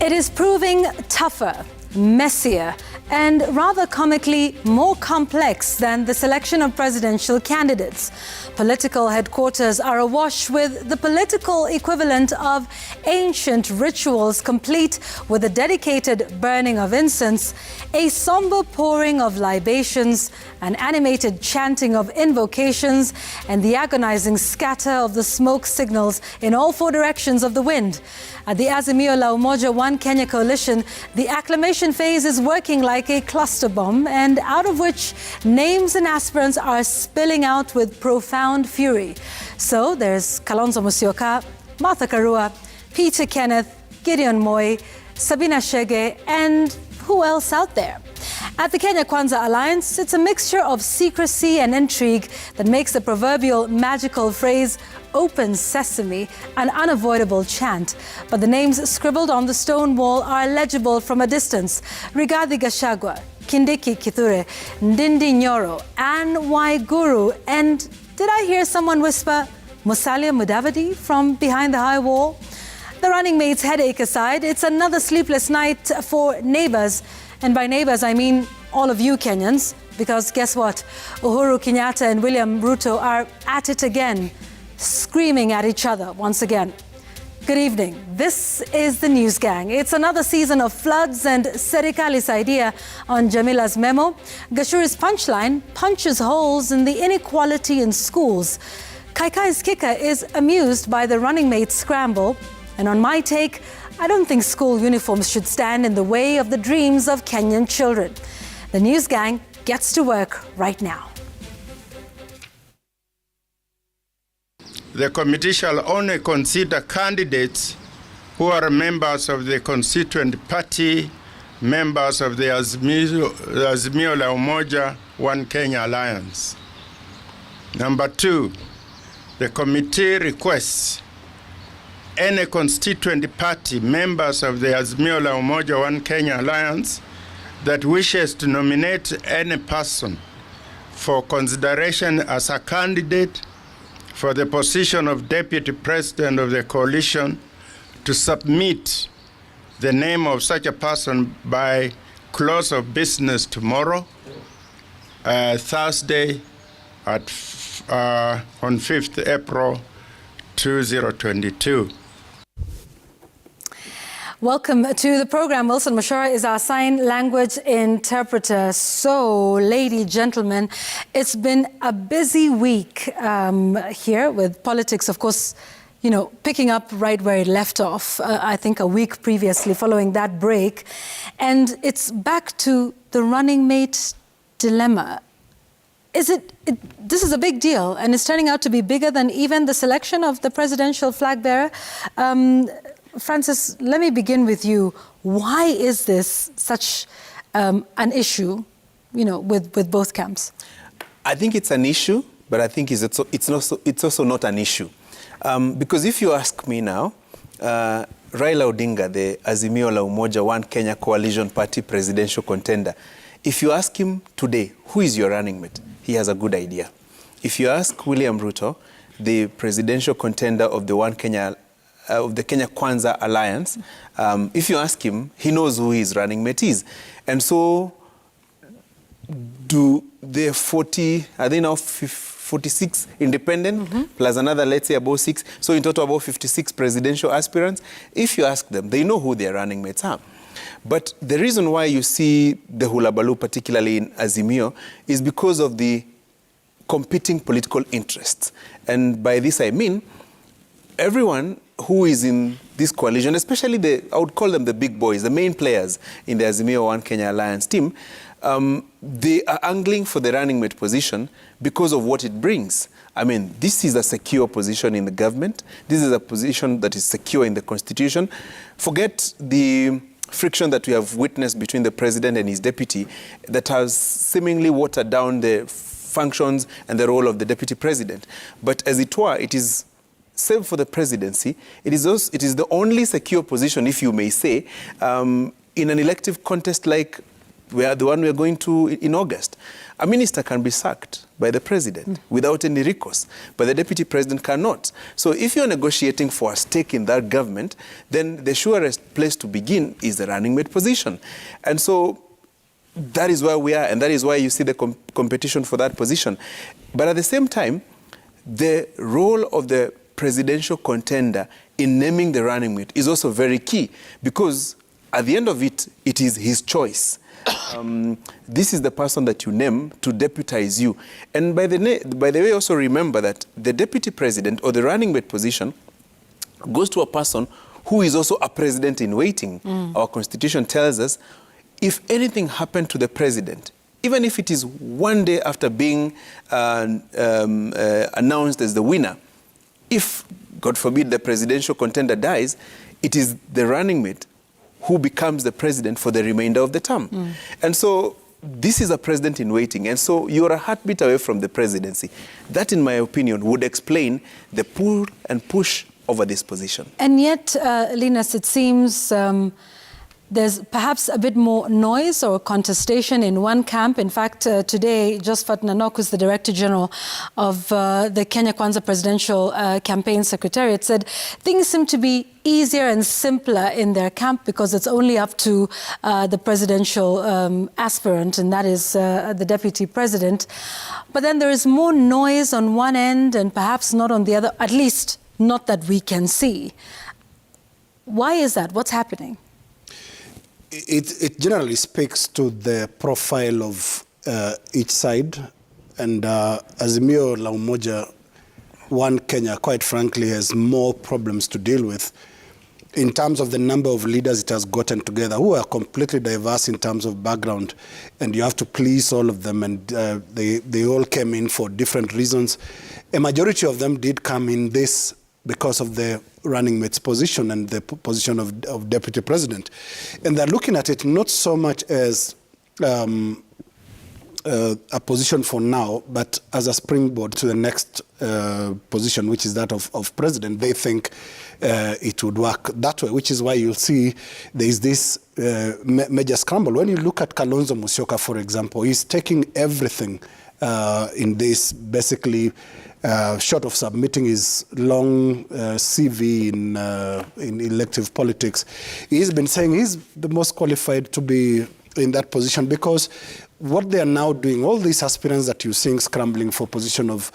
It is proving tougher, messier, and rather comically more complex than the selection of presidential candidates. Political headquarters are awash with the political equivalent of ancient rituals, complete with a dedicated burning of incense, a somber pouring of libations, an animated chanting of invocations, and the agonizing scatter of the smoke signals in all four directions of the wind. At the Azimio La Umoja One Kenya coalition, the acclamation phase is working like a cluster bomb, and out of which names and aspirants are spilling out with profound fury. So there's Kalonzo Musyoka, Martha Karua, Peter Kenneth, Gideon Moi, Sabina Chege, and who else out there? At the Kenya Kwanza Alliance, it's a mixture of secrecy and intrigue that makes the proverbial magical phrase "open sesame" an unavoidable chant. But the names scribbled on the stone wall are legible from a distance. Rigathi Gachagua, Kindiki Kithure, Ndindi Nyoro, Anne Waiguru, and did I hear someone whisper Musalia Mudavadi from behind the high wall? The running mate's headache aside, it's another sleepless night for neighbours. And by neighbours, I mean all of you Kenyans, because guess what? Uhuru Kenyatta and William Ruto are at it again, screaming at each other once again. Good evening. This is the News Gang. It's another season of floods, and Serikali's idea on Jamila's memo. Gashuri's punchline punches holes in the inequality in schools. Kaikai's kicker is amused by the running mate's scramble. And on my take, I don't think school uniforms should stand in the way of the dreams of Kenyan children. The News Gang gets to work right now. The committee shall only consider candidates who are members of the constituent party, members of the Azimio La Umoja One Kenya Alliance. Number 2, the committee requests any constituent party, members of the Azimio La Umoja One Kenya Alliance, that wishes to nominate any person for consideration as a candidate for the position of Deputy President of the coalition to submit the name of such a person by close of business tomorrow, Thursday on 5th April 2022. Welcome to the program. Wilson Mashara is our sign language interpreter. So, ladies, gentlemen, it's been a busy week here with politics, of course, picking up right where it left off, I think a week previously following that break. And it's back to the running mate dilemma. This is a big deal, and it's turning out to be bigger than even the selection of the presidential flag bearer. Francis, let me begin with you. Why is this such an issue, with both camps? I think it's an issue, but I think it's also not an issue. Because if you ask me now, Raila Odinga, the Azimio La Umoja One Kenya Coalition Party presidential contender, if you ask him today, who is your running mate, he has a good idea. If you ask William Ruto, the presidential contender of the Kenya Kwanza Alliance, if you ask him, he knows who his running mate is. And so, are they now 46 independent, plus another, let's say, about 6, so in total about 56 presidential aspirants? If you ask them, they know who their running mates are. But the reason why you see the hulabaloo, particularly in Azimio, is because of the competing political interests. And by this I mean, everyone who is in this coalition, especially I would call them the big boys, the main players in the Azimio One Kenya Alliance team, they are angling for the running mate position because of what it brings. I mean, this is a secure position in the government. This is a position that is secure in the constitution. Forget the friction that we have witnessed between the president and his deputy that has seemingly watered down the functions and the role of the deputy president. But as it were, it is save for the presidency, it is the only secure position, if you may say, in an elective contest like the one we are going to in August. A minister can be sacked by the president without any recourse, but the deputy president cannot. So if you're negotiating for a stake in that government, then the surest place to begin is the running mate position. And so that is where we are, and that is why you see the competition for that position. But at the same time, the role of the presidential contender in naming the running mate is also very key, because at the end of it, it is his choice. This is the person that you name to deputize you. And by the way, also remember that the deputy president or the running mate position goes to a person who is also a president in waiting. Our constitution tells us if anything happened to the president, even if it is one day after being announced as the winner, if, God forbid, the presidential contender dies, it is the running mate who becomes the president for the remainder of the term. And so this is a president in waiting. And so you're a heartbeat away from the presidency. That, in my opinion, would explain the pull and push over this position. And yet, Linus, it seems there's perhaps a bit more noise or contestation in one camp. In fact, today, Josphat Nanok, who's the Director General of the Kenya Kwanza Presidential Campaign Secretariat, said things seem to be easier and simpler in their camp because it's only up to the presidential aspirant, and that is the deputy president. But then there is more noise on one end and perhaps not on the other, at least not that we can see. Why is that? What's happening? It generally speaks to the profile of each side, and Azimio la Umoja, One Kenya, quite frankly, has more problems to deal with in terms of the number of leaders it has gotten together who are completely diverse in terms of background, and you have to please all of them, and they all came in for different reasons. A majority of them did come in this because of the running mate's position and the position of deputy president. And they're looking at it not so much as a position for now, but as a springboard to the next position, which is that of president. They think it would work that way, which is why you'll see there is this major scramble. When you look at Kalonzo Musyoka, for example, he's taking everything in this, basically, short of submitting his long CV in elective politics. He's been saying he's the most qualified to be in that position, because what they are now doing, all these aspirants that you're seeing scrambling for position of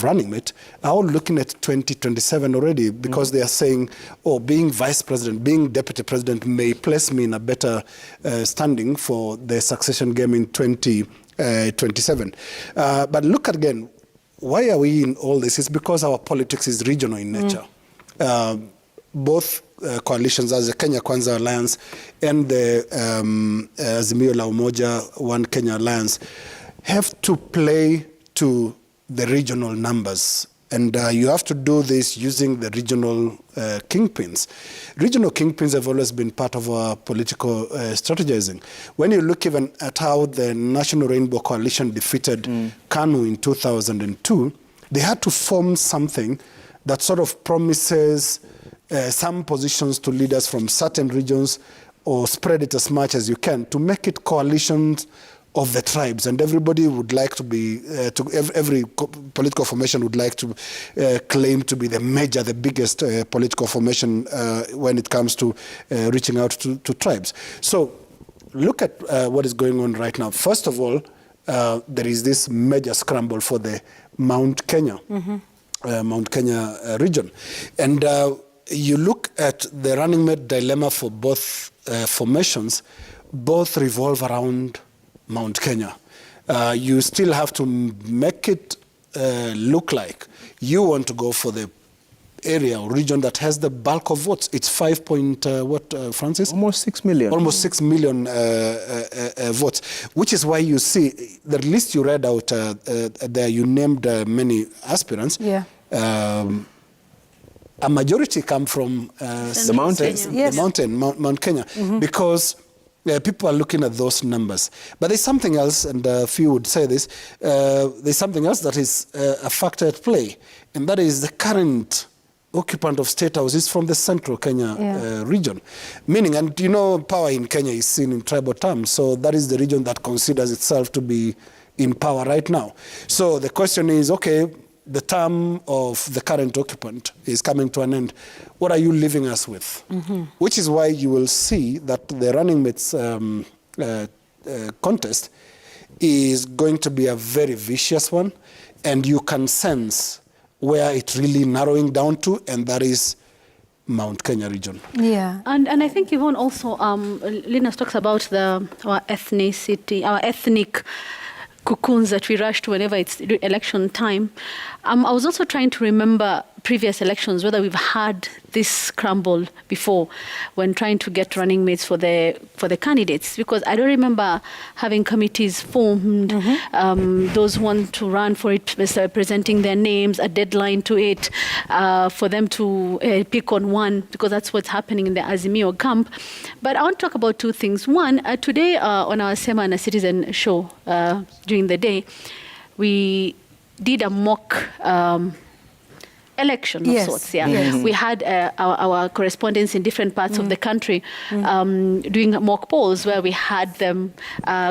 running mate, are all looking at 2027 already, because they are saying, oh, being vice president, being deputy president may place me in a better standing for the succession game in 2027. But look again, why are we in all this? It's because our politics is regional in nature. Both coalitions, as the Kenya Kwanza Alliance and the Azimio la Umoja, One Kenya Alliance, have to play to the regional numbers. And you have to do this using the regional kingpins. Regional kingpins have always been part of our political strategizing. When you look even at how the National Rainbow Coalition defeated KANU in 2002, they had to form something that sort of promises some positions to leaders from certain regions, or spread it as much as you can to make it coalitions of the tribes, and everybody would like to be, every political formation would like to claim to be the biggest political formation when it comes to reaching out to tribes. So look at what is going on right now. First of all, there is this major scramble for the Mount Kenya, region. And you look at the running mate dilemma for both formations, both revolve around Mount Kenya. You still have to make it look like you want to go for the area or region that has the bulk of votes. It's 5 point, Francis? Almost 6 million. Almost 6 million votes, which is why you see the list you read out there, you named many aspirants. Yeah. A majority come from the mountains. Yes. The mountain, Mount Kenya, because people are looking at those numbers. But there's something else, and a few would say this, there's something else that is a factor at play, and that is the current occupant of State House is from the central Kenya region. Meaning, and you know, power in Kenya is seen in tribal terms, so that is the region that considers itself to be in power right now. So the question is, okay, the term of the current occupant is coming to an end. What are you leaving us with? Which is why you will see that the running mates contest is going to be a very vicious one, and you can sense where it's really narrowing down to, and that is Mount Kenya region. Yeah. And I think Yvonne also, Linus talks about our ethnicity, our ethnic cocoons that we rush to whenever it's election time. I was also trying to remember previous elections, whether we've had this scramble before when trying to get running mates for the candidates, because I don't remember having committees formed, those who want to run for it presenting their names, a deadline to it, for them to pick on one, because that's what's happening in the Azimio camp. But I want to talk about two things. One, today on our Sema and a Citizen show during the day, we did a mock election of sorts. We had our correspondents in different parts of the country doing mock polls, where we had them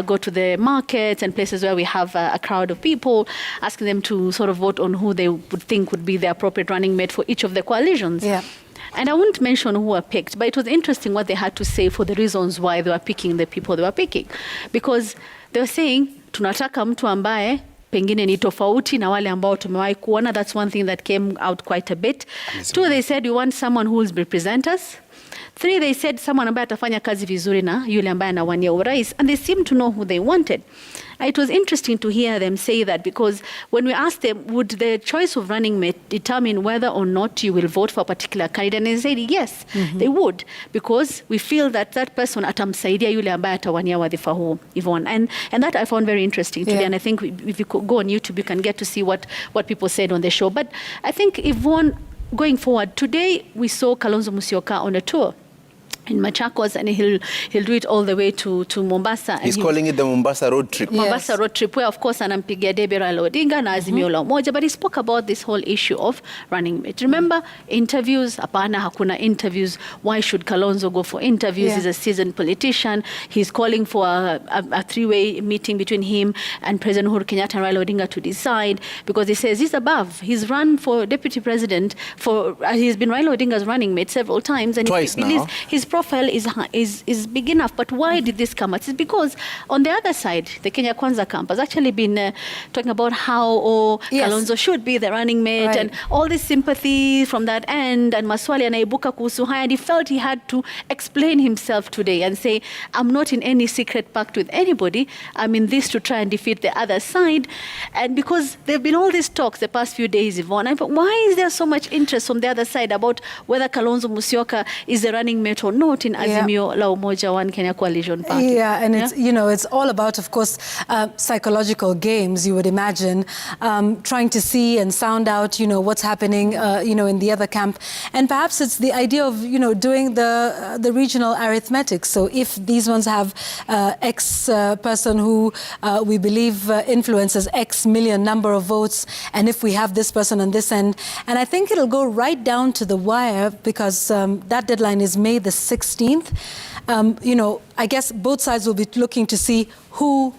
go to the markets and places where we have a crowd of people, asking them to sort of vote on who they would think would be the appropriate running mate for each of the coalitions. And I won't mention who were picked, but it was interesting what they had to say for the reasons why they were picking the people they were picking. Because they were saying, tunataka mtu ambaye pengine ni tofauti na wale ambao tumewahi kuona. That's one thing that came out quite a bit. Two, they said we want someone who will represent us. Three, they said someone ambaye atafanya kazi vizuri na yule ambaye anawania urais. And they seemed to know who they wanted. It was interesting to hear them say that, because when we asked them, would the choice of running mate determine whether or not you will vote for a particular candidate, and they said yes, they would, because we feel that that person atamsaidia yule ambaye atawania wadhifa huo, Yvonne. And that I found very interesting today, and I think if you could go on YouTube, you can get to see what people said on the show. But I think, Yvonne, going forward, today we saw Kalonzo Musyoka on a tour in Machakos, and he'll do it all the way to Mombasa. He's calling it the Mombasa road trip. Mombasa road trip, where of course anampigia debe Raila Odinga na Azimio la Umoja, but he spoke about this whole issue of running mate. Remember, interviews, hapana hakuna interviews. Why should Kalonzo go for interviews? He's a seasoned politician. He's calling for a three-way meeting between him and President Uhuru Kenyatta and Raila Odinga to decide, because he says he's above. He's run for deputy president he's been Raila Odinga's running mate several times, and twice he believes his profile is big enough. But why did this come? It's because on the other side, the Kenya Kwanza camp has actually been talking about how Kalonzo should be the running mate, and all this sympathy from that end, and maswali anaibuka kuhusu haya, and he felt he had to explain himself today and say, I'm not in any secret pact with anybody. I'm in this to try and defeat the other side. And because there have been all these talks the past few days, Yvonne, I thought, why is there so much interest from the other side about whether Kalonzo Musyoka is the running mate or not in Azimio la Umoja One Kenya Coalition Party? And it's, it's all about, of course, psychological games, you would imagine, trying to see and sound out, what's happening, in the other camp. And perhaps it's the idea of, doing the regional arithmetic. So if these ones have X person who we believe influences X million number of votes, and if we have this person on this end, and I think it'll go right down to the wire, because that deadline is May the 16th. I guess both sides will be looking to see who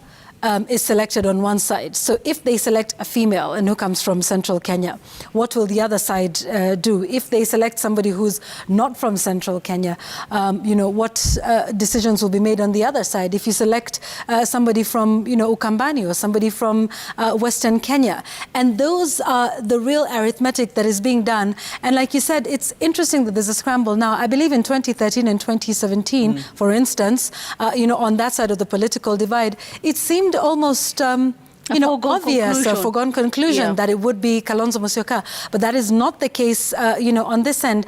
is selected on one side. So if they select a female and who comes from central Kenya, what will the other side do? If they select somebody who's not from central Kenya, what decisions will be made on the other side? If you select somebody from, Ukambani, or somebody from Western Kenya. And those are the real arithmetic that is being done. And like you said, it's interesting that there's a scramble now. I believe in 2013 and 2017, for instance, on that side of the political divide, it seemed almost obvious, a foregone conclusion that it would be Kalonzo Musyoka, but that is not the case, on this end.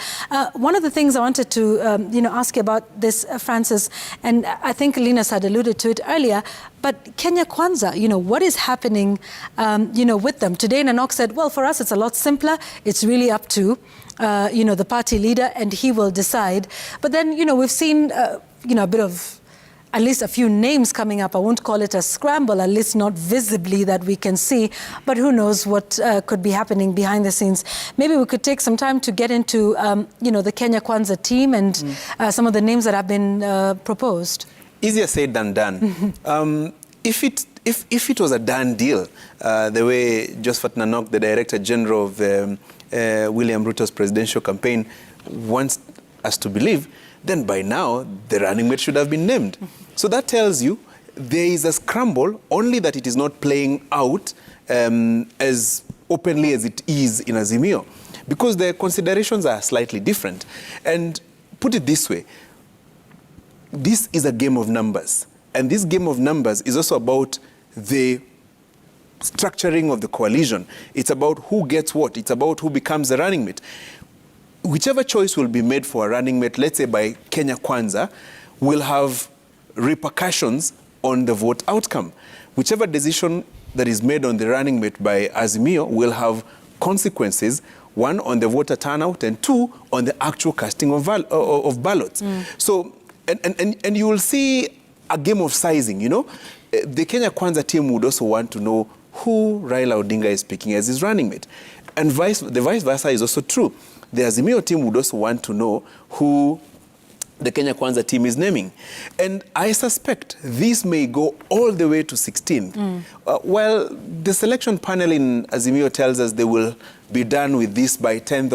One of the things I wanted to, ask you about this, Francis, and I think Linus had alluded to it earlier, but Kenya Kwanza, what is happening, with them? Today, Nanok said, well, for us, it's a lot simpler. It's really up to, the party leader, and he will decide. But then, we've seen, a bit of at least a few names coming up. I won't call it a scramble, at least not visibly that we can see, but who knows what could be happening behind the scenes. Maybe we could take some time to get into, the Kenya Kwanza team and some of the names that have been proposed. Easier said than done. If it was a done deal, the way Josephat Nanok, the Director General of William Ruto's presidential campaign, wants us to believe, then by now the running mate should have been named. So that tells you there is a scramble, only that it is not playing out as openly as it is in Azimio, because the considerations are slightly different. And put it this way, this is a game of numbers. And this game of numbers is also about the structuring of the coalition. It's about who gets what. It's about who becomes the running mate. Whichever choice will be made for a running mate, let's say by Kenya Kwanza, will have repercussions on the vote outcome. Whichever decision that is made on the running mate by Azimio will have consequences, one, on the voter turnout, and two, on the actual casting of ballots. So, and you will see a game of sizing, The Kenya Kwanza team would also want to know who Raila Odinga is picking as his running mate. And the vice versa is also true. The Azimio team would also want to know who the Kenya Kwanza team is naming. And I suspect this may go all the way to 16. Well, the selection panel in Azimio tells us they will be done with this by 10th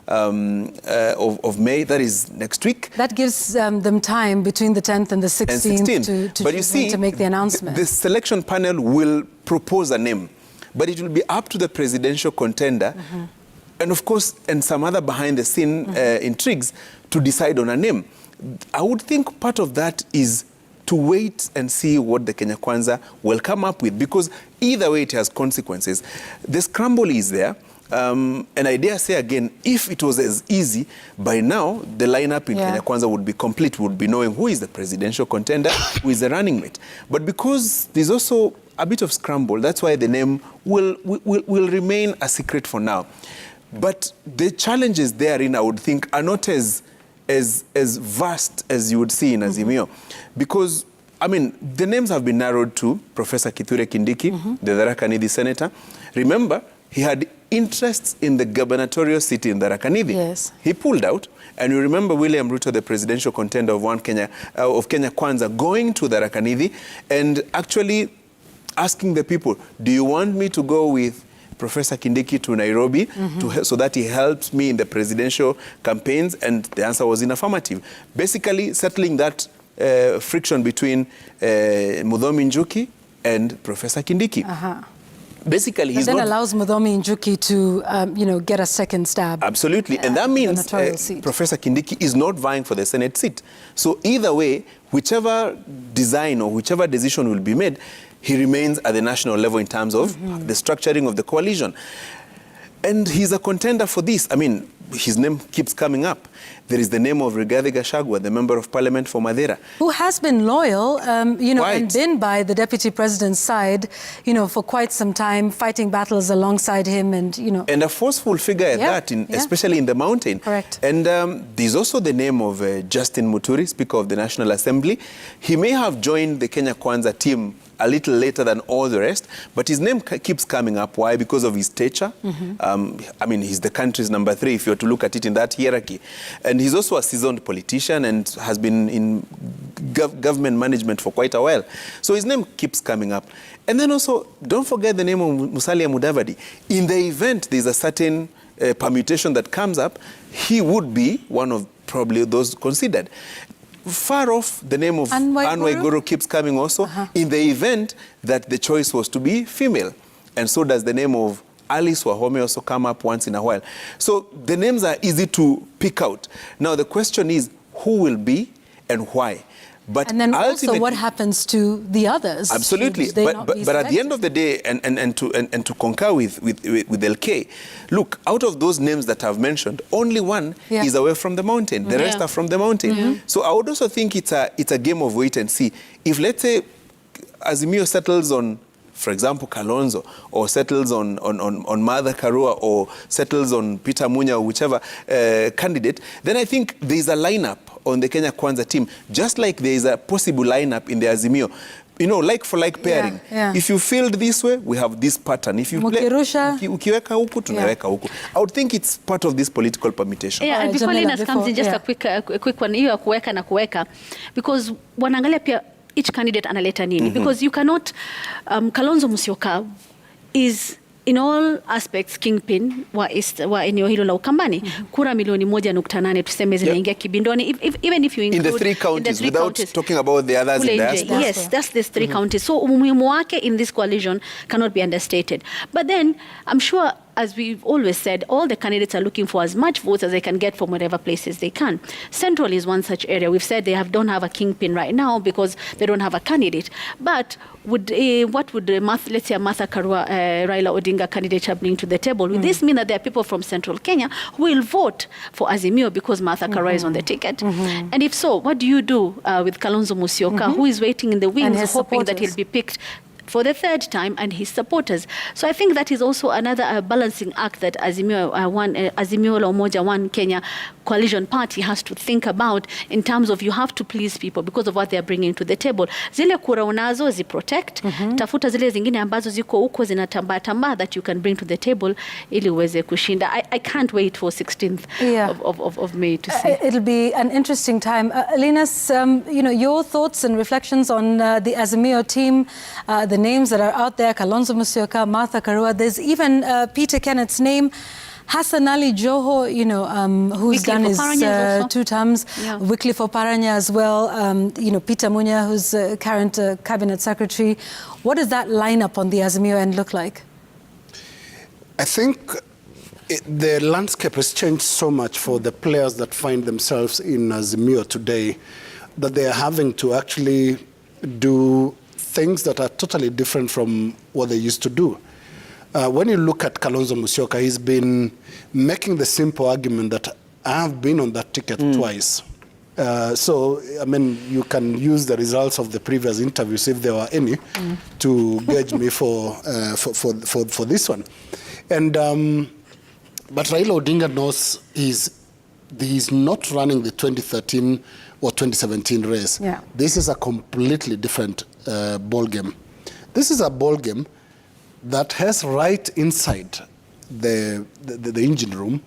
of May, that is next week. That gives them time between the 10th and the 16th to make the announcement. The selection panel will propose a name, but it will be up to the presidential contender and of course, and some other behind-the-scene intrigues to decide on a name. I would think part of that is to wait and see what the Kenya Kwanza will come up with, because either way it has consequences. The scramble is there, and I dare say again, if it was as easy, by now the lineup in Kenya Kwanza would be complete, would be knowing who is the presidential contender, who is the running mate. But because there's also a bit of scramble, that's why the name will remain a secret for now. But the challenges therein, I would think, are not as vast as you would see in Azimio. Because, the names have been narrowed to Professor Kithure Kindiki, the Tharaka Nithi senator. Remember, he had interests in the gubernatorial seat in Tharaka Nithi. Yes. He pulled out. And you remember William Ruto, the presidential contender of Kenya Kwanza, going to Tharaka Nithi and actually asking the people, do you want me to go with Professor Kindiki to Nairobi so that he helps me in the presidential campaigns? And the answer was in affirmative. Basically settling that friction between Muthomi Njuki and Professor Kindiki. Basically, that allows Muthomi Njuki to, get a second stab. Absolutely, and that means Professor Kindiki is not vying for the Senate seat. So either way, whichever design or whichever decision will be made, he remains at the national level in terms of the structuring of the coalition. And he's a contender for this. His name keeps coming up. There is the name of Rigathi Gachagua, the Member of Parliament for Madeira, who has been loyal, and been by the Deputy President's side, for quite some time, fighting battles alongside him, and and a forceful figure at that, especially in the mountain. Correct. And there's also the name of Justin Muturi, Speaker of the National Assembly. He may have joined the Kenya Kwanza team a little later than all the rest, but his name keeps coming up. Why? Because of his stature. He's the country's number 3, if you're to look at it in that hierarchy. And he's also a seasoned politician and has been in government management for quite a while. So his name keeps coming up. And then also, don't forget the name of Musalia Mudavadi. In the event there's a certain permutation that comes up, he would be one of probably those considered. Far off, the name of Anne Waiguru keeps coming also, in the event that the choice was to be female. And so does the name of Alice Wahome also come up once in a while. So the names are easy to pick out. Now the question is, who will be and why? And then also what happens to the others? Absolutely. But at the end of the day, and to concur with LK, look, out of those names that I've mentioned, only one is away from the mountain. The rest are from the mountain. So I would also think it's a game of wait and see. If, let's say, Azimio settles on for example, Kalonzo, or settles on Martha Karua, or settles on Peter Munya, or whichever candidate, then I think there's a lineup on the Kenya Kwanza team, just like there is a possible lineup in the Azimio. You know, like for like pairing. Yeah. If you field this way, we have this pattern. If you ukiweka huku, tunaweka huku. I would think it's part of this political permutation. Yeah, and before Linus comes in, just a quick one, hiyo ya kuweka na kuweka, because wanaangalia pia each candidate analeta nini, because you cannot, Kalonzo Musyoka is in all aspects kingpin wa eneo hilo la Ukambani. Kura milioni 1.8 tuseme zinaingia kibindoni, even if you include in the three counties, without talking about the others in diaspora. Yes, that's the three counties. So umuhimu wake in this coalition cannot be understated. But then I'm sure, as we've always said, all the candidates are looking for as much votes as they can get from whatever places they can. Central is one such area. We've said they don't have a kingpin right now because they don't have a candidate. But what would let's say a Martha Karua, Raila Odinga candidature bring to the table? Would this mean that there are people from Central Kenya who will vote for Azimio because Martha Karua is on the ticket? And if so, what do you do with Kalonzo Musyoka, who is waiting in the wings, hoping that he'll be picked for the third time, and his supporters? So I think that is also another balancing act that Azimio la Umoja One Kenya coalition party has to think about, in terms of you have to please people because of what they are bringing to the table. Zile kura unazo ziprotect, tafuta zile zingine ambazo ziko huko zinatambaa that you can bring to the table ili uweze kushinda. I can't wait for 16th of May to see. It'll be an interesting time. Linus, your thoughts and reflections on the Azimio team, the names that are out there: Kalonzo Musyoka, Martha Karua. There's even Peter Kenneth's name, Hassan Ali Joho, who's done his 2 terms, Wycliffe Oparanya as well, Peter Munya, who's current cabinet secretary. What does that lineup on the Azimio end look like? I think the landscape has changed so much for the players that find themselves in Azimio today that they are having to actually do things that are totally different from what they used to do. When you look at Kalonzo Musyoka, he's been making the simple argument that I have been on that ticket twice. So, I mean, you can use the results of the previous interviews, if there were any, to gauge me for this one. And but Raila Odinga knows he's not running the 2013 or 2017 race. Yeah. This is a completely different ball game. This is a ball game that has right inside the engine room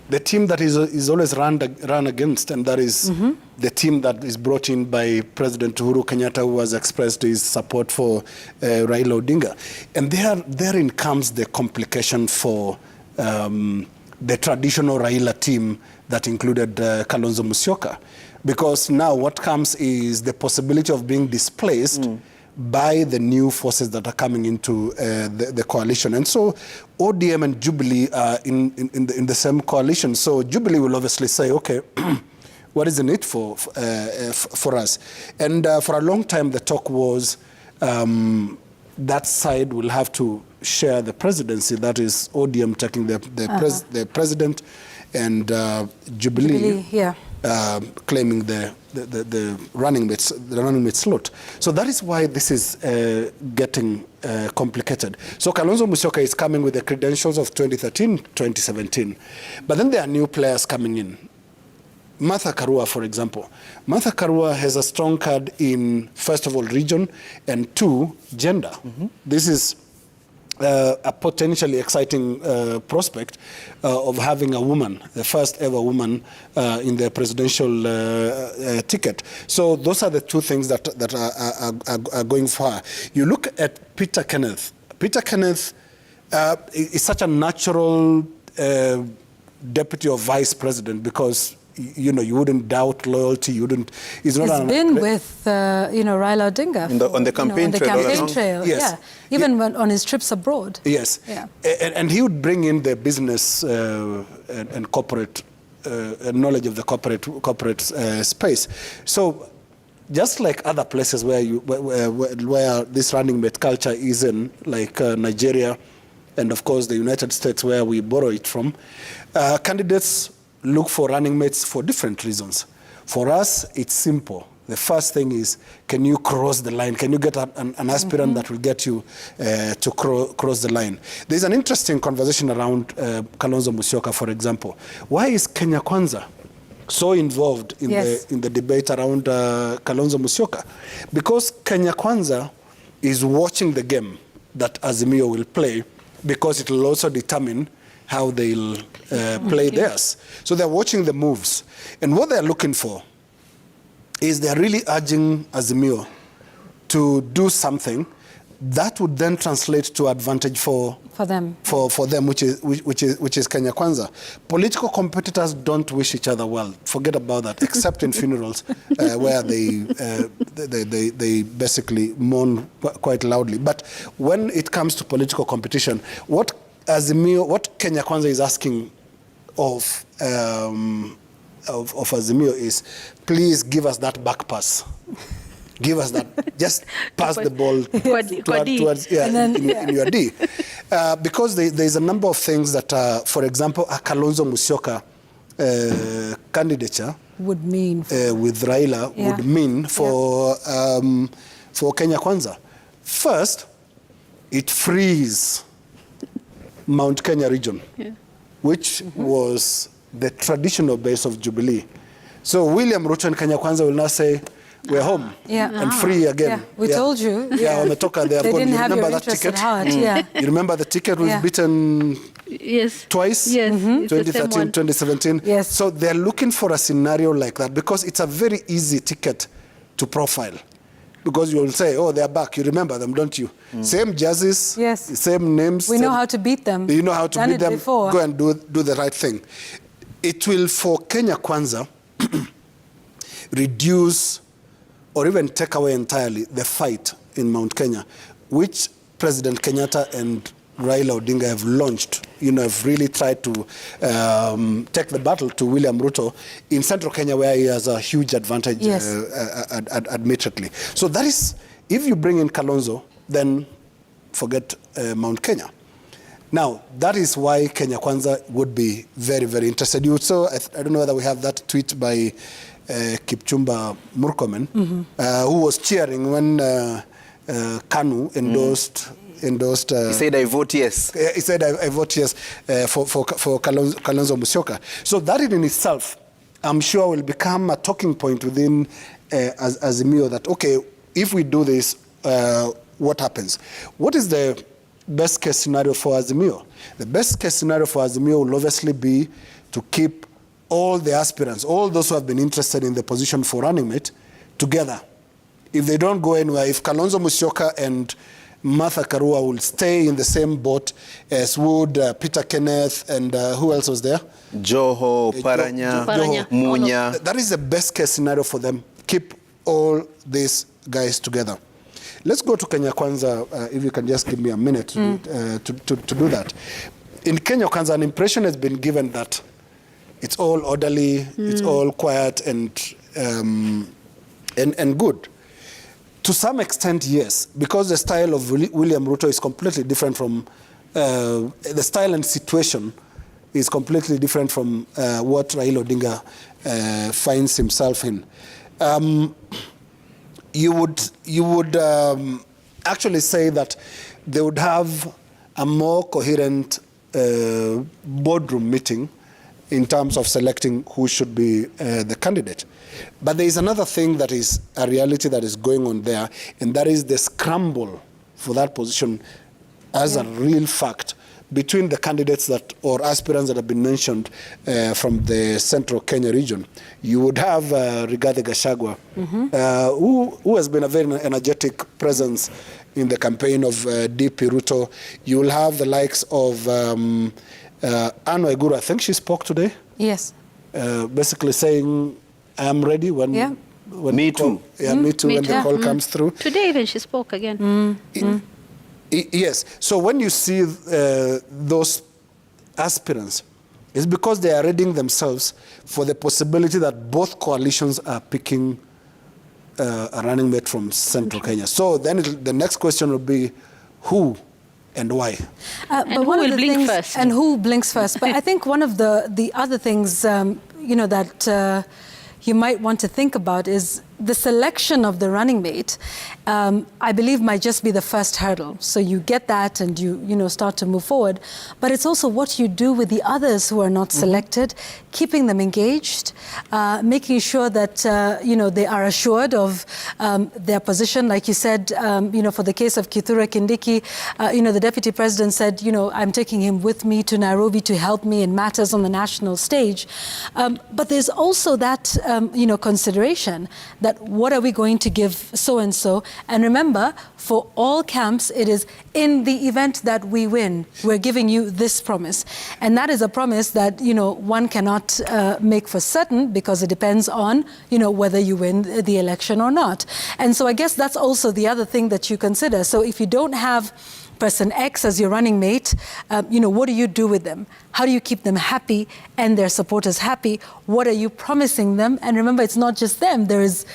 the team that is always run against, and that is the team that is brought in by President Uhuru Kenyatta, who has expressed his support for Raila Odinga. And therein comes the complication for the traditional Raila team that included Kalonzo Musyoka. Because now what comes is the possibility of being displaced by the new forces that are coming into the coalition. And so ODM and Jubilee are in the same coalition. So Jubilee will obviously say, okay, what is in it for us? And for a long time, the talk was that side will have to share the presidency. That is ODM taking the president, and Jubilee claiming the running mate slot. So that is why this is getting complicated. So Kalonzo Musyoka is coming with the credentials of 2013, 2017. But then there are new players coming in. Martha Karua, for example. Martha Karua has a strong card in, first of all, region, and 2, gender. This is a potentially exciting prospect of having a woman, the first ever woman in the presidential ticket. So those are the 2 things that are going far. You look at Peter Kenneth. Peter Kenneth is such a natural deputy or vice president because you wouldn't doubt loyalty. You wouldn't. He's been with Raila Odinga on the campaign trail. Yes. Even on his trips abroad. Yes. Yeah. And he would bring in the business and corporate knowledge of the corporate space. So just like other places where this running mate culture is in, like Nigeria, and of course the United States, where we borrow it from, candidates look for running mates for different reasons. For us, it's simple. the first thing is, can you cross the line? Can you get an aspirant that will get you to cross the line? There's an interesting conversation around Kalonzo Musyoka, for example. Why is Kenya Kwanza so involved in, in the debate around Kalonzo Musyoka? Because Kenya Kwanza is watching the game that Azimio will play, because it will also determine how they'll play theirs. So they're watching the moves. And what they're looking for is they're really urging Azimio to do something that would then translate to advantage for them, which is Kenya Kwanza. Political competitors don't wish each other well. Forget about that, except in funerals, where they basically mourn quite loudly. But when it comes to political competition, what Kenya Kwanza is asking of Azimio is, please give us that back pass. Give us that. Just pass the ball towards in your D. Because there's a number of things that, for example, a Kalonzo Musyoka candidature would mean with Raila would mean for Kenya Kwanza. First, it frees Mount Kenya region, which was the traditional base of Jubilee. So William Ruto and Kenya Kwanza will now say, we're home and free again. We told you. They didn't have your interest at heart. You remember the ticket was beaten twice? Yes. 2013, 2017. Yes. So they're looking for a scenario like that, because it's a very easy ticket to profile. Because you will say, oh, they're back. You remember them, don't you? Same jerseys, same names. We know how to beat them. You know how to beat them. Before. Go and do the right thing. It will, for Kenya Kwanza, reduce or even take away entirely the fight in Mount Kenya, which President Kenyatta and Raila Odinga have launched, have really tried to take the battle to William Ruto in central Kenya, where he has a huge advantage, admittedly. So that is, if you bring in Kalonzo, then forget Mount Kenya. Now, that is why Kenya Kwanza would be very, very interested. You saw, I don't know whether we have that tweet by Kipchumba Murkomen, who was cheering when Kanu endorsed. He said, I vote yes. He said, I vote yes for Kalonzo Musyoka. So that in itself, I'm sure, will become a talking point within Azimio that, okay, if we do this, what happens? What is the best case scenario for Azimio? The best case scenario for Azimio will obviously be to keep all the aspirants, all those who have been interested in the position for running mate, together. If they don't go anywhere, if Kalonzo Musyoka and Martha Karua will stay in the same boat as would Peter Kenneth and who else was there? Joho, Paranya, Munya. That is the best case scenario for them. Keep all these guys together. Let's go to Kenya Kwanza, if you can just give me a minute to do that. In Kenya Kwanza, an impression has been given that it's all orderly, it's all quiet and good. To some extent, yes, because the style of William Ruto is completely different from the style and situation is completely different from what Raila Odinga finds himself in. You would actually say that they would have a more coherent boardroom meeting in terms of selecting who should be the candidate. But there is another thing that is a reality that is going on there, and that is the scramble for that position as a real fact between the candidates that or aspirants that have been mentioned from the central Kenya region. You would have Rigathi Gachagua, who has been a very energetic presence in the campaign of DP Ruto. You will have the likes of Anne Waiguru. I think she spoke today. Yes. Basically saying, I am ready when me too. Me too, when the call comes through. Today even she spoke again. Yes. So when you see those aspirants, it's because they are readying themselves for the possibility that both coalitions are picking a running mate from central Kenya. So then the next question will be who and why. And who will blink first? And who blinks first. But I think one of the other things, that you might want to think about is the selection of the running mate, I believe, might just be the first hurdle. So you get that and you start to move forward. But it's also what you do with the others who are not selected, keeping them engaged, making sure that, they are assured of their position. Like you said, for the case of Kithure Kindiki, the Deputy President said, I'm taking him with me to Nairobi to help me in matters on the national stage. But there's also that, consideration that what are we going to give so-and-so? And remember, for all camps, it is in the event that we win, we're giving you this promise. And that is a promise that, one cannot make for certain because it depends on, whether you win the election or not. And so I guess that's also the other thing that you consider. So if you don't have person X as your running mate, what do you do with them? How do you keep them happy and their supporters happy? What are you promising them? And remember, it's not just them. There is,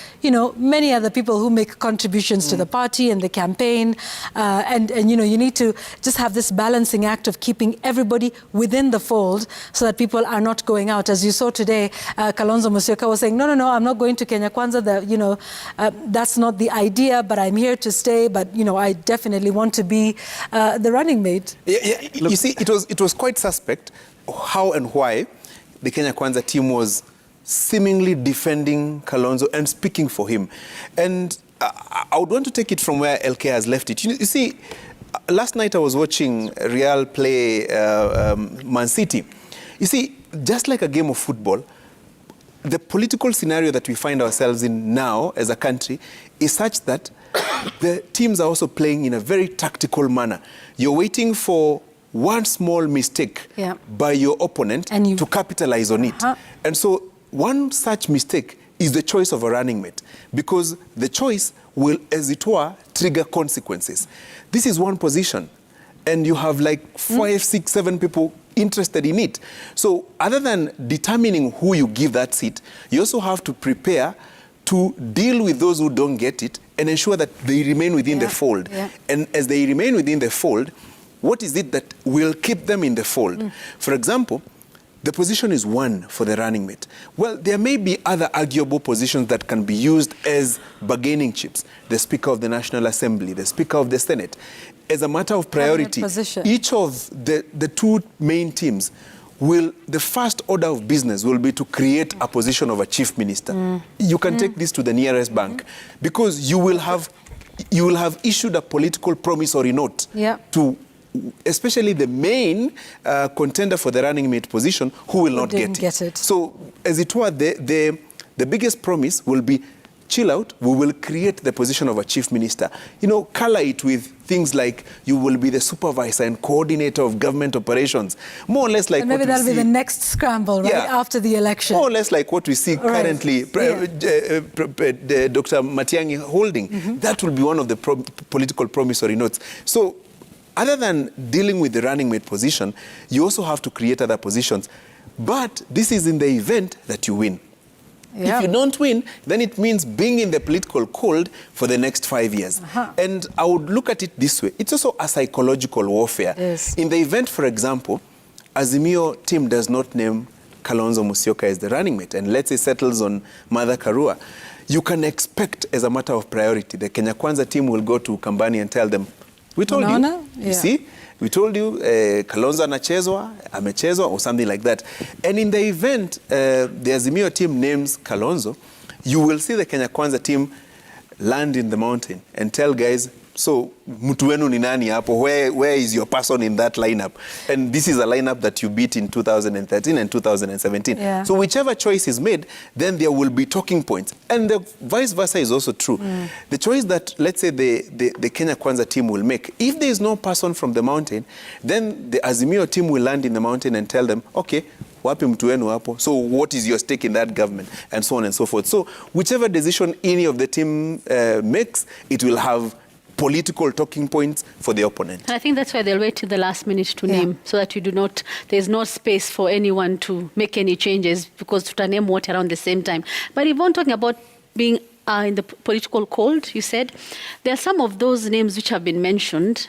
many other people who make contributions to the party and the campaign. And you need to just have this balancing act of keeping everybody within the fold so that people are not going out. As you saw today, Kalonzo Musyoka was saying, no, I'm not going to Kenya Kwanza. That's not the idea, but I'm here to stay. But, I definitely want to be the running mate. You see, it was quite suspect how and why the Kenya Kwanza team was seemingly defending Kalonzo and speaking for him. And I would want to take it from where LK has left it. You see, last night I was watching Real play Man City. You see, just like a game of football, the political scenario that we find ourselves in now as a country is such that the teams are also playing in a very tactical manner. You're waiting for one small mistake by your opponent to capitalize on it. And so one such mistake is the choice of a running mate, because the choice will, as it were, trigger consequences. This is one position, and you have like 5, 6, 7 people interested in it. So other than determining who you give that seat, you also have to prepare to deal with those who don't get it and ensure that they remain within the fold. And as they remain within the fold, what is it that will keep them in the fold? For example, the position is one for the running mate. Well, there may be other arguable positions that can be used as bargaining chips. The Speaker of the National Assembly, the Speaker of the Senate. As a matter of priority, each of the two main teams the first order of business will be to create a position of a chief minister. You can take this to the nearest bank, because you will have issued a political promissory note to especially the main contender for the running mate position who will not get it. So, as it were, the biggest promise will be, chill out, we will create the position of a chief minister. Color it with things like you will be the supervisor and coordinator of government operations. More or less like maybe that'll be the next scramble, right, after the election. More or less like what we see currently Dr. Matiang'i holding. That will be one of the political promissory notes. So, other than dealing with the running mate position, you also have to create other positions. But this is in the event that you win. If you don't win, then it means being in the political cold for the next 5 years. And I would look at it this way. It's also a psychological warfare. In the event, for example, Azimio team does not name Kalonzo Musyoka as the running mate, and let's say settles on Martha Karua, you can expect, as a matter of priority, the Kenya Kwanza team will go to Kambani and tell them, we told you, you see, we told you Kalonzo amechezwa, or something like that. And in the event the Azimio team names Kalonzo, you will see the Kenya Kwanza team land in the mountain and tell guys, so mtu wenu ni nani hapo? Where is your person in that lineup? And this is a lineup that you beat in 2013 and 2017. So whichever choice is made, then there will be talking points. And the vice versa is also true. The choice that, let's say, the Kenya Kwanza team will make, if there is no person from the mountain, then the Azimio team will land in the mountain and tell them, okay, wapi mtu wenu hapo? So what is your stake in that government? And so on and so forth. So whichever decision any of the team makes, it will have political talking points for the opponent. And I think that's why they'll wait till the last minute to name, so that there's no space for anyone to make any changes, because to name what around the same time. But Yvonne, talking about being in the political cold, you said, there are some of those names which have been mentioned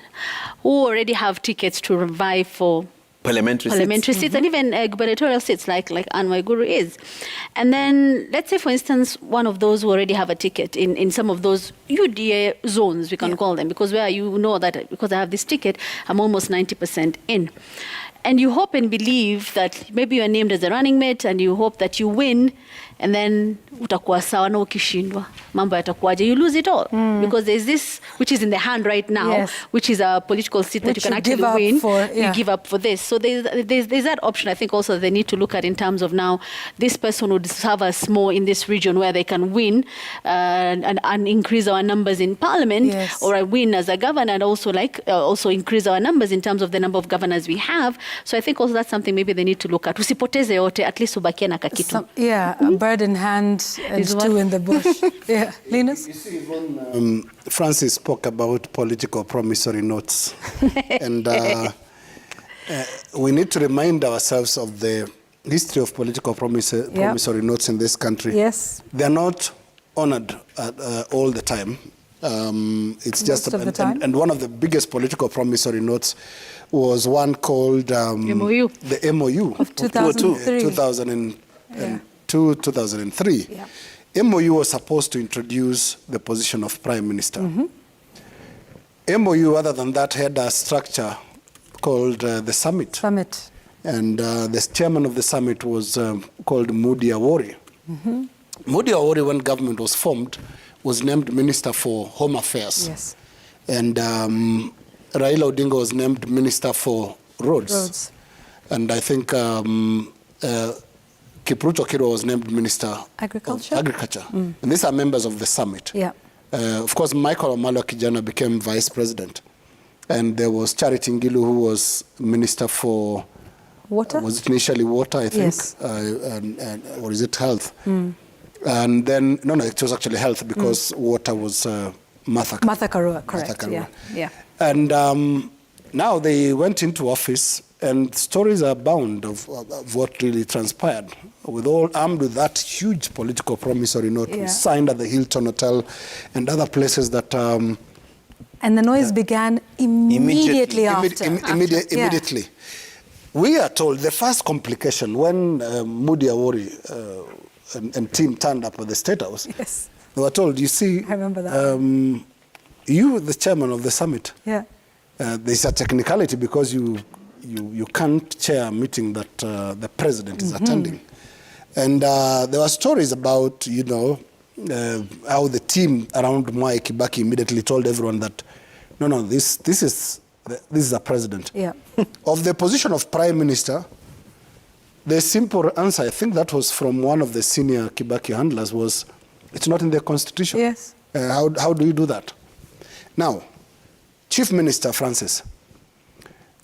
who already have tickets to revive for parliamentary seats, and even gubernatorial seats like Anne Waiguru is. And then let's say, for instance, one of those who already have a ticket in some of those UDA zones, we can call them, because where you know that because I have this ticket, I'm almost 90% in. And you hope and believe that maybe you are named as a running mate and you hope that you win, and then utakuwa sawa na ukishindwa mambo yatakuwaje, you lose it all, because there's this which is in the hand right now, which is a political seat that you can actually win. You give up for this. So there's that option, I think, also they need to look at in terms of now this person would serve us more in this region where they can win and increase our numbers in parliament, or I win as a governor, and also also increase our numbers in terms of the number of governors we have. So I think also that's something maybe they need to look at. Usipoteze yote, at least ubakie na kakitu. Bird in hand and two in the bush. Linus? You see, when Francis spoke about political promissory notes, and we need to remind ourselves of the history of political promissory notes in this country. Yes. They're not honored all the time. It's just of the time. And one of the biggest political promissory notes was one called MOU. The MOU of 2003. 2003. MOU was supposed to introduce the position of Prime Minister. MOU, other than that, had a structure called the Summit. And the chairman of the Summit was called Moody Awori. Moody Awori, when government was formed, was named Minister for Home Affairs. Yes. And Raila Odinga was named Minister for Roads. And I think Kipruto Kirwa was named Minister of Agriculture. And these are members of the Summit. Of course, Michael Omalo Kijana became Vice President. And there was Charity Ngilu, who was Minister for Water. Was it initially Water, I think? Yes. Or is it Health? And then, no, it was actually Health, because Water was Martha Karua, correct. Martha Karua. Yeah. And now they went into office, and stories are abound of what really transpired. Armed with that huge political promissory note, we signed at the Hilton Hotel and other places that... and the noise began immediately after. Immediately. We are told the first complication when Moody Awori and team turned up at the State House, they were told, you see, I remember that. You, the chairman of the summit, there's a technicality because you can't chair a meeting that the president is attending. And there were stories about, how the team around Mwai Kibaki immediately told everyone that, no, this is a president. Of the position of prime minister, the simple answer, I think that was from one of the senior Kibaki handlers, was it's not in the constitution. Yes. How do you do that? Now, Chief Minister Francis,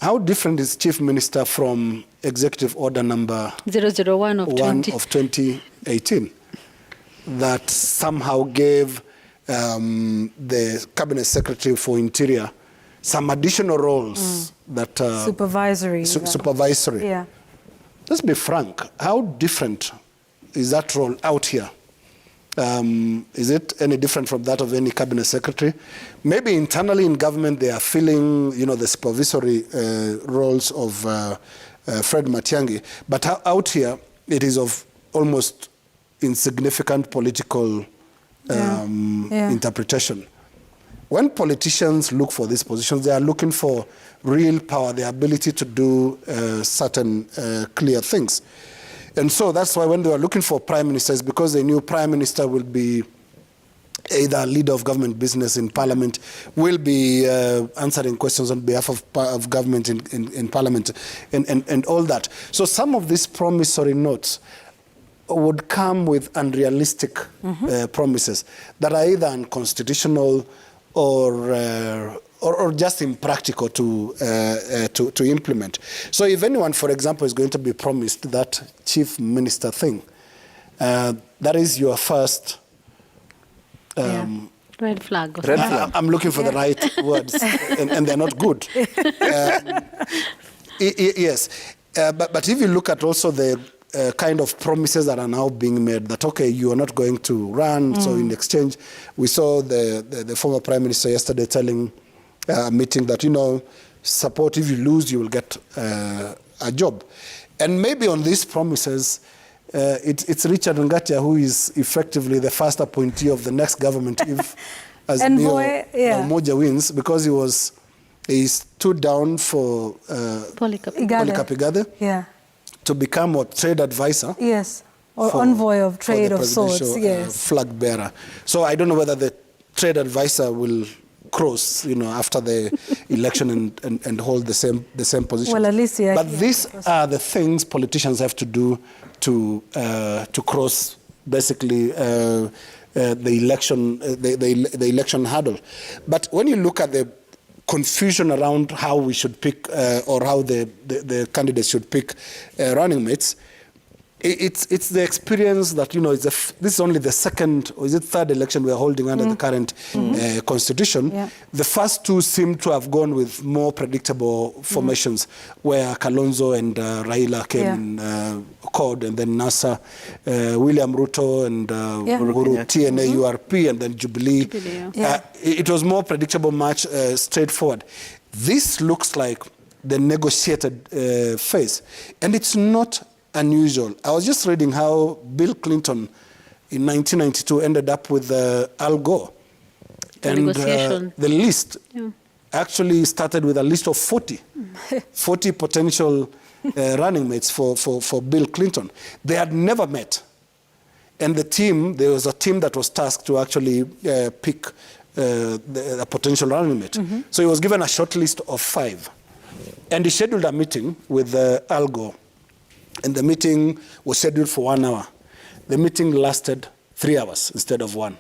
how different is Chief Minister from Executive Order number 001 of 2018 that somehow gave the Cabinet Secretary for Interior some additional roles that supervisory. Supervisory. Yeah. Let's be frank. How different is that role out here? Is it any different from that of any cabinet secretary? Maybe internally in government they are filling, the supervisory roles of Fred Matiang'i, but out here it is of almost insignificant political interpretation. When politicians look for these positions, they are looking for real power, the ability to do certain clear things. And so that's why when they were looking for prime ministers, because they knew prime minister will be either leader of government business in parliament, will be answering questions on behalf of government in parliament, and all that. So some of these promissory notes would come with unrealistic promises that are either unconstitutional or just impractical to implement. So if anyone, for example, is going to be promised that chief minister thing, that is your first red flag. Red flag. I'm looking for the right words, and they're not good. Yes, but if you look at also the kind of promises that are now being made, that, okay, you are not going to run, so in exchange, we saw the former prime minister yesterday telling a meeting that, support, if you lose, you will get a job. And maybe on these promises, it's Richard Ngatia who is effectively the first appointee of the next government if Azimio Umoja wins, because he stood down for Polycarp to become a trade advisor. Yes, or envoy of trade of sorts. Yes, flag bearer. So I don't know whether the trade advisor will cross, after the election and hold the same position. Well, at least But these are the things politicians have to do to cross basically the election hurdle. But when you look at the confusion around how we should pick or how the candidates should pick running mates, it's the experience that, this is only the second, or is it third election we're holding under the current constitution. Yeah. The first two seem to have gone with more predictable formations, where Kalonzo and Raila came in CORD, and then NASA, William Ruto and Uhuru, TNA, URP, and then Jubilee. It was more predictable, much straightforward. This looks like the negotiated phase, and it's not unusual. I was just reading how Bill Clinton in 1992 ended up with Al Gore. And the list actually started with a list of 40 potential running mates for Bill Clinton. They had never met. And there was a team that was tasked to actually pick a potential running mate. So he was given a short list of 5. And he scheduled a meeting with Al Gore. And the meeting was scheduled for 1 hour. The meeting lasted 3 hours instead of 1.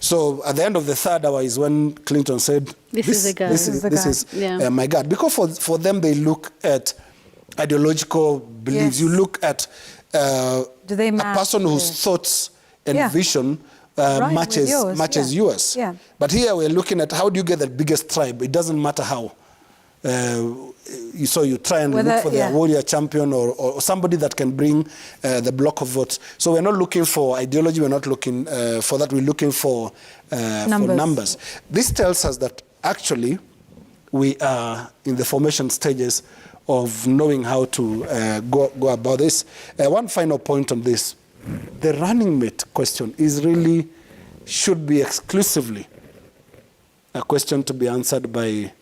So at the end of the third hour is when Clinton said, this is the guy. This is my God. Because for them, they look at ideological beliefs. You look at a person whose thoughts and vision matches yours. Yeah. But here we're looking at how do you get the biggest tribe? It doesn't matter how. So you try and look for the warrior champion or somebody that can bring the block of votes. So we're not looking for ideology. We're not looking for that. We're looking for numbers. This tells us that actually we are in the formation stages of knowing how to go about this. One final point on this. The running mate question should be exclusively a question to be answered by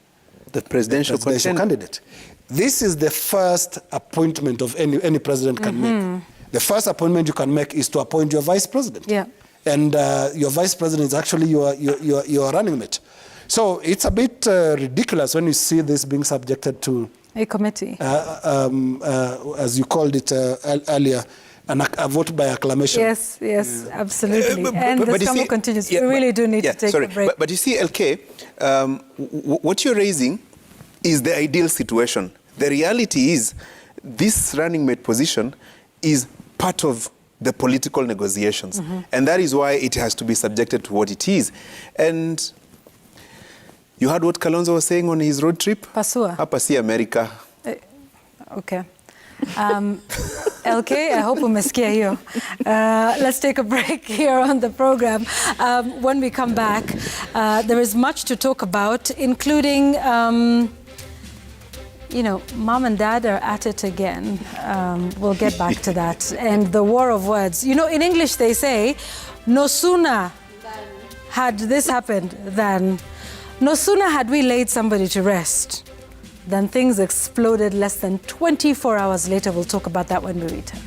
the presidential candidate. This is the first appointment of any president can make. The first appointment you can make is to appoint your vice president. Yeah. And your vice president is actually your running mate. So it's a bit ridiculous when you see this being subjected to a committee, as you called it earlier, a vote by acclamation. Yes, absolutely. And the scramble continues. We really do need to take a break. But you see, LK, what you're raising is the ideal situation. The reality is this running mate position is part of the political negotiations. And that is why it has to be subjected to what it is. And you heard what Kalonzo was saying on his road trip? Pasua. Hapa si America. Okay. LK, I hope umesikia hiyo. Let's take a break here on the program. When we come back, there is much to talk about, including, mom and dad are at it again. We'll get back to that. And the war of words. In English they say, no sooner had this happened than, no sooner had we laid somebody to rest, then things exploded less than 24 hours later. We'll talk about that when we return.